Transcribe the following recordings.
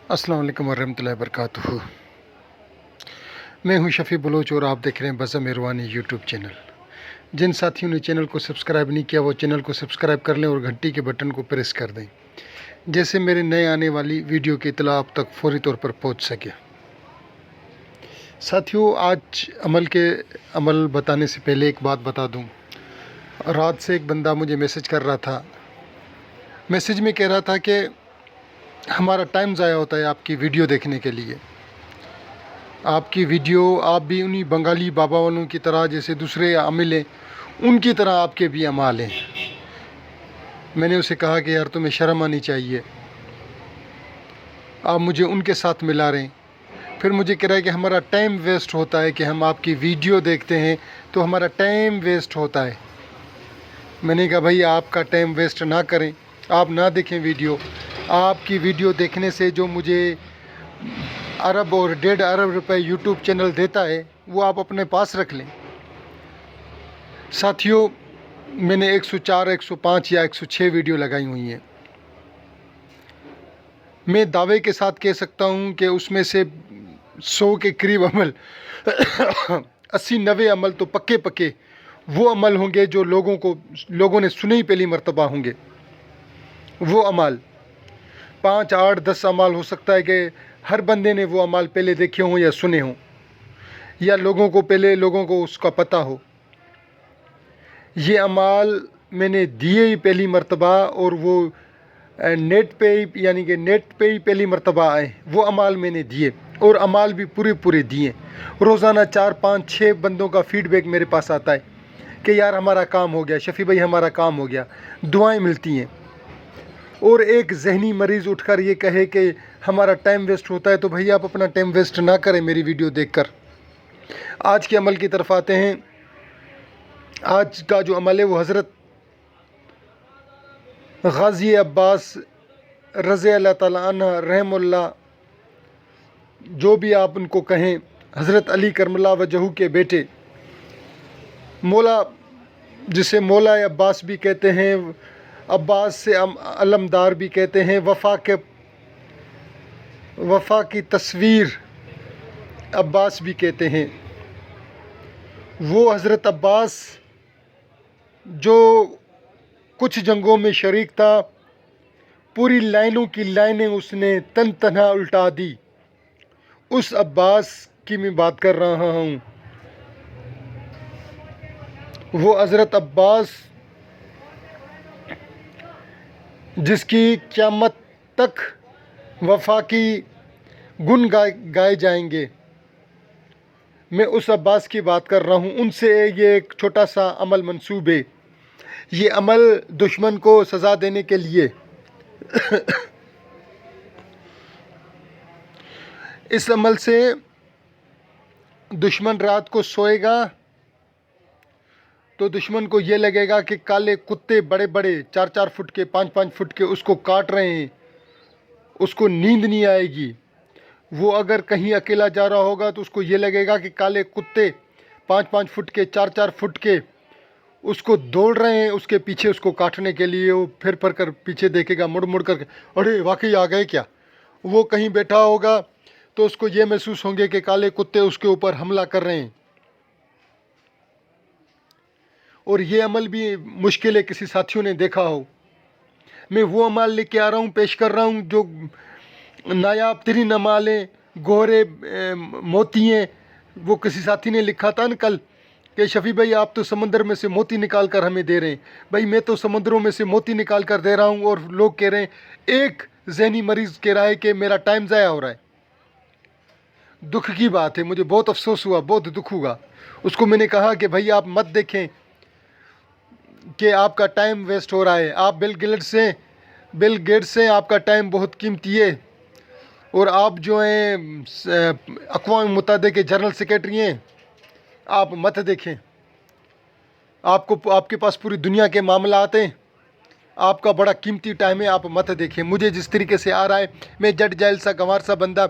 अस्सलाम वालेकुम वरहमतुल्लाहि वबरकातुहू। मैं हूं शफ़ी बलोच और आप देख रहे हैं बज़म इरवानी यूट्यूब चैनल। जिन साथियों ने चैनल को सब्सक्राइब नहीं किया वो चैनल को सब्सक्राइब कर लें और घंटी के बटन को प्रेस कर दें, जैसे मेरे नए आने वाली वीडियो की इत्तला आप तक फौरी तौर पर पहुंच सके। साथियों, आज अमल बताने से पहले एक बात बता दूं। रात से एक बंदा मुझे मैसेज कर रहा था। मैसेज में कह रहा था कि हमारा टाइम ज़ाया होता है आपकी वीडियो देखने के लिए। आपकी वीडियो, आप भी उन्हीं बंगाली बाबा वालों की तरह, जैसे दूसरे अमल हैं उनकी तरह आपके भी अमाल हैं। मैंने उसे कहा कि यार तुम्हें शर्म आनी चाहिए, आप मुझे उनके साथ मिला रहे हैं। फिर मुझे कह रहा है कि हमारा टाइम वेस्ट होता है, कि हम आपकी वीडियो देखते हैं तो हमारा टाइम वेस्ट होता है। मैंने कहा भाई आपका टाइम वेस्ट ना करें, आप ना देखें वीडियो। आपकी वीडियो देखने से जो मुझे अरब और 1.5 अरब रुपए यूट्यूब चैनल देता है वो आप अपने पास रख लें। साथियों, मैंने 104, 105 या 106 वीडियो लगाई हुई हैं। मैं दावे के साथ कह सकता हूं कि उसमें से 100 के करीब अमल 80-90 अमल तो पक्के वो अमल होंगे जो लोगों ने सुने ही पहली मर्तबा होंगे। वो अमल 5, 8, 10 अमाल हो सकता है कि हर बंदे ने वो अमाल पहले देखे हों या सुने हों, या लोगों को उसका पता हो। ये अमाल मैंने दिए ही पहली मर्तबा, और वो नेट पे ही पहली मर्तबा आए। वो अमाल मैंने दिए, और अमाल भी पूरे दिए। रोज़ाना 4, 5, 6 बंदों का फ़ीडबैक मेरे पास आता है कि यार हमारा काम हो गया, शफ़ी भाई हमारा काम हो गया, दुआएं मिलती हैं। और एक जहनी मरीज़ उठकर ये कहे कि हमारा टाइम वेस्ट होता है, तो भाई आप अपना टाइम वेस्ट ना करें मेरी वीडियो देखकर। आज के अमल की तरफ आते हैं। आज का जो अमल है वो हज़रत गाज़ी अब्बास रज़ी अल्लाह ताला अन्हु रहमुल्लाह, जो भी आप उनको कहें, हज़रत अली करमल्ला वजहू के बेटे, मौला, जिसे मौला अब्बास भी कहते हैं, अब्बास से अलमदार भी कहते हैं, वफ़ा की तस्वीर अब्बास भी कहते हैं। वो हज़रत अब्बास जो कुछ जंगों में शरीक था, पूरी लाइनों की लाइनें उसने तन्हा उल्टा दी। उस अब्बास की मैं बात कर रहा हूँ। वो हज़रत अब्बास जिसकी क़यामत तक वफ़ा की गुन गाए जाएंगे, मैं उस अब्बास की बात कर रहा हूँ। उनसे ये एक छोटा सा अमल मंसूब है। ये अमल दुश्मन को सज़ा देने के लिए इस अमल से दुश्मन रात को सोएगा तो दुश्मन को ये लगेगा कि काले कुत्ते बड़े 4-4 फुट के, 5-5 फुट के उसको काट रहे हैं। उसको नींद नहीं आएगी। वो अगर कहीं अकेला जा रहा होगा तो उसको ये लगेगा कि काले कुत्ते 5-5 फुट के, 4-4 फुट के उसको दौड़ रहे हैं उसके पीछे, उसको काटने के लिए। वो फिर कर पीछे देखेगा, मुड़ कर, अरे वाकई आ गए क्या। वो कहीं बैठा होगा तो उसको ये महसूस होंगे कि काले कुत्ते उसके ऊपर हमला कर रहे हैं। और ये अमल भी मुश्किल है किसी साथियों ने देखा हो। मैं वो अमल लेके आ रहा हूँ, पेश कर रहा हूँ जो नायाब तरीन अमल है, गोहरे मोती हैं। वो किसी साथी ने लिखा था न कल कि शफ़ी भाई आप तो समंदर में से मोती निकाल कर हमें दे रहे हैं। भाई मैं तो समंदरों में से मोती निकाल कर दे रहा हूँ, और लोग कह रहे हैं, एक जहनी मरीज़ कह रहा है कि मेरा टाइम ज़ाया हो रहा है। दुख की बात है, मुझे बहुत अफसोस हुआ, बहुत दुख हुआ। उसको मैंने कहा कि भाई आप मत देखें कि आपका टाइम वेस्ट हो रहा है। आप बिल गेट्स से आपका टाइम बहुत कीमती है, और आप जो हैं अक़वाम मुत्तहिदा के जनरल सेक्रेटरी हैं, आप मत देखें। आपके पास पूरी दुनिया के मामला आते हैं, आपका बड़ा कीमती टाइम है, आप मत देखें। मुझे जिस तरीके से आ रहा है, मैं जट जाहिल सा गंवार सा बंदा,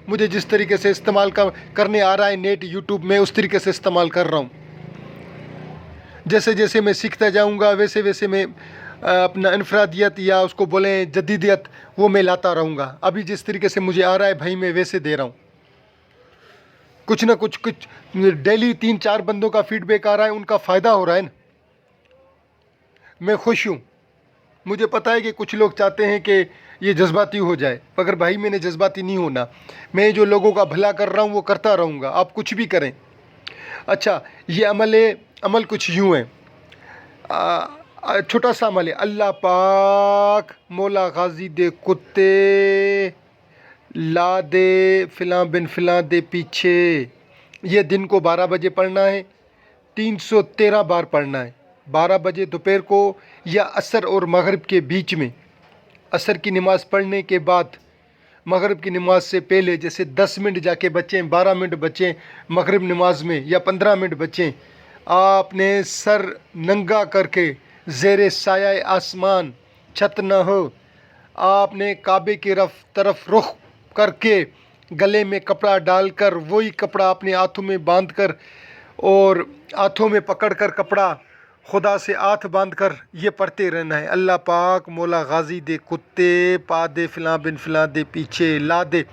मुझे जिस तरीके से इस्तेमाल करने आ रहा है नेट यूट्यूब में, उस तरीके से इस्तेमाल कर रहा हूँ। जैसे जैसे मैं सीखता जाऊँगा वैसे वैसे मैं اپنا انفرادیت یا اس کو بولیں جدیدیت وہ میں لاتا رہوں گا. ابھی جس طریقے سے مجھے آ رہا ہے بھائی میں ویسے دے رہا ہوں. کچھ نہ کچھ ڈیلی 3-4 بندوں کا فیڈ بیک آ رہا ہے, ان کا فائدہ ہو رہا ہے نا. میں خوش ہوں. مجھے پتہ ہے کہ کچھ لوگ چاہتے ہیں کہ یہ جذباتی ہو جائے, مگر بھائی میں نے جذباتی نہیں ہونا. میں جو لوگوں کا بھلا کر رہا ہوں وہ کرتا رہوں گا, آپ کچھ بھی کریں. اچھا, یہ عمل کچھ یوں ہے, چھوٹا سا عمل ہے. اللہ پاک مولا غازی دے کتے لا دے فلاں بن فلاں دے پیچھے. یہ دن کو 12 بجے پڑھنا ہے, 313 بار پڑھنا ہے. 12 بجے دوپہر کو یا عصر اور مغرب کے بیچ میں. عصر کی نماز پڑھنے کے بعد مغرب کی نماز سے پہلے, جیسے 10 منٹ جا کے بچیں, 12 منٹ بچیں مغرب نماز میں, یا 15 منٹ بچیں, آپ نے سر ننگا کر کے زیر سایہ آسمان, چھت نہ ہو, آپ نے کعبے کی طرف رخ کر کے گلے میں کپڑا ڈال کر وہی کپڑا اپنے ہاتھوں میں باندھ کر اور ہاتھوں میں پکڑ کر کپڑا خدا سے ہاتھ باندھ کر یہ پڑھتے رہنا ہے. اللہ پاک مولا غازی دے کتے پا دے فلاں بن فلاں دے پیچھے لا دے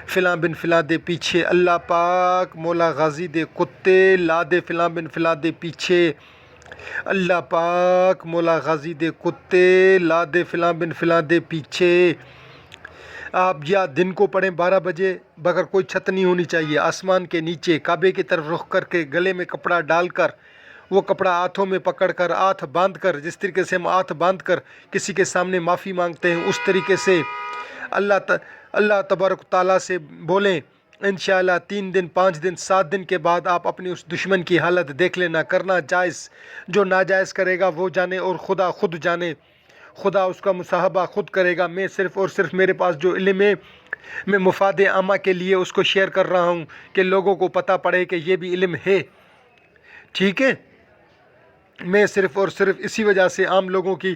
فلاں بن فلاں دے پیچھے. اللہ پاک مولا غازی دے کتے لا دے فلاں بن فلاں دے پیچھے. اللہ پاک مولا غازی دے کتے لا دے فلاں بن فلاں دے پیچھے. آپ یا دن کو پڑھیں 12 بجے, بغیر کوئی چھت نہیں ہونی چاہیے, آسمان کے نیچے کعبے کی طرف رخ کر کے گلے میں کپڑا ڈال کر وہ کپڑا ہاتھوں میں پکڑ کر ہاتھ باندھ کر, جس طریقے سے ہم ہاتھ باندھ کر کسی کے سامنے معافی مانگتے ہیں اس طریقے سے اللہ تبارک تعالیٰ سے بولیں. انشاءاللہ 3 دن 5 دن 7 دن کے بعد آپ اپنی اس دشمن کی حالت دیکھ لینا. کرنا جائز, جو ناجائز کرے گا وہ جانے اور خدا خود جانے. خدا اس کا مصاحبہ خود کرے گا. میں صرف اور صرف میرے پاس جو علم ہے میں مفاد عامہ کے لیے اس کو شیئر کر رہا ہوں کہ لوگوں کو پتہ پڑے کہ یہ بھی علم ہے. ٹھیک ہے, میں صرف اور صرف اسی وجہ سے عام لوگوں کی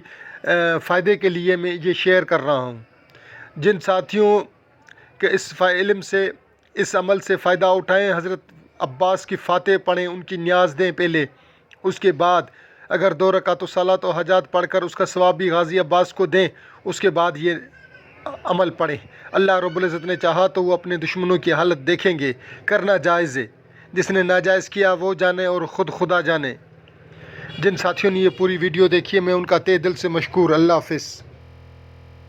فائدے کے لیے میں یہ شیئر کر رہا ہوں. جن ساتھیوں کے اس علم سے اس عمل سے فائدہ اٹھائیں, حضرت عباس کی فاتح پڑھیں, ان کی نیاز دیں پہلے, اس کے بعد اگر 2 رکعت صلاۃ و حاجات پڑھ کر اس کا ثواب بھی غازی عباس کو دیں, اس کے بعد یہ عمل پڑھیں. اللہ رب العزت نے چاہا تو وہ اپنے دشمنوں کی حالت دیکھیں گے. کرنا جائز ہے, جس نے ناجائز کیا وہ جانے اور خدا جانے. جن ساتھیوں نے یہ پوری ویڈیو دیکھی ہے میں ان کا تہ دل سے مشکور. اللہ حافظ.